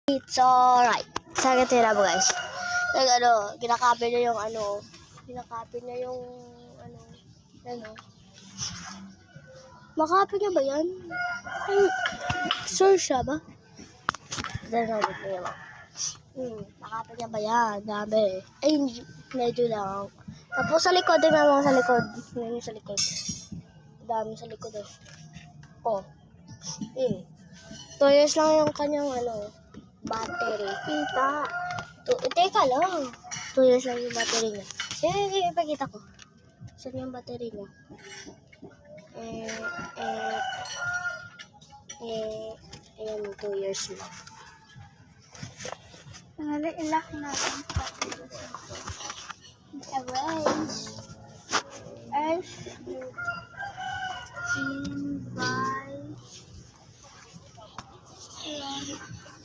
It's alright. Sabi tira mo guys. Ginakopy niya yung makopy niya ba yan? Sure siya ba? Nakopy niya ba yan? Dami. Ay, medyo lang. Tapos sa likod, tingnan mo sa likod. Tingnan mo sa likod. Dami sa likod eh. Oh. 2 years lang yung kanyang battery. Teka lang. 2 years lang yung battery niya. Sige, ipakita ko. Saan yung battery niya? Ayan, 2 years lang. Ilak natin. Erase.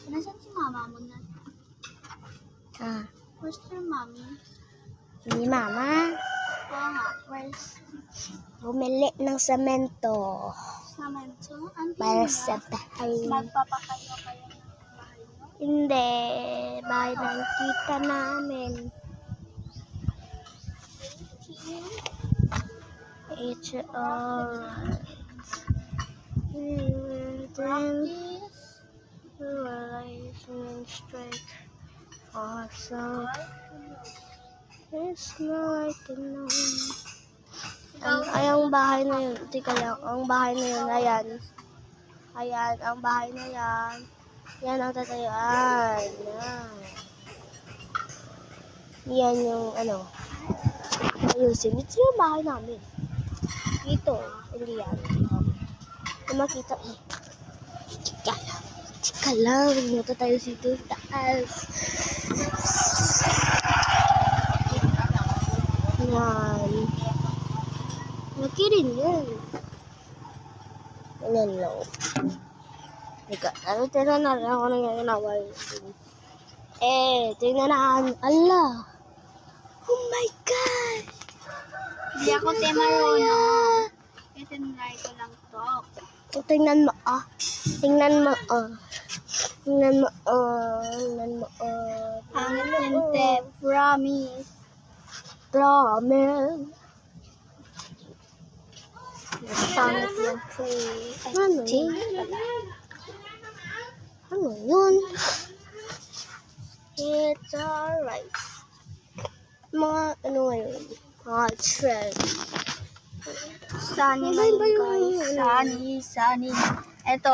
Nasaan si mama mo na? Where's your mommy? Si mama. Oo nga, where's Bumili ng semento. Samantha? Ang Para tingin sa niya, bahay. magpapakayo kayo ng bahay mo? Hindi. Bahay ng tita namin. It's alright. Realizing straight. Awesome. It's not like the known. Ang bahay na yun. Tika lang. Ang bahay na yun. Ayan. Ayan. Ang bahay na yan. Yan ang tatayuan. Yan yung ayusin. Ito yung bahay namin. Ito. Hindi yan. Kung makita mo. Chika lang. Muto tayo dito sa taas. Yan. Laki rin yan. Ganyan lang. Teka. Tingnan na lang ako nang ginawa yun. Tingnan na. Ala. Oh my God. Hindi ako marunong. Itinry ko lang to. Tingnan mo, Tingnan mo, Ang tinte, promise. Promise. Pangit yung free. Ano yun? It's alright. Mga ngayon? Mga trend. Sunny na yun, guys. Sunny. Ito,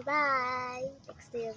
Bye. Next year.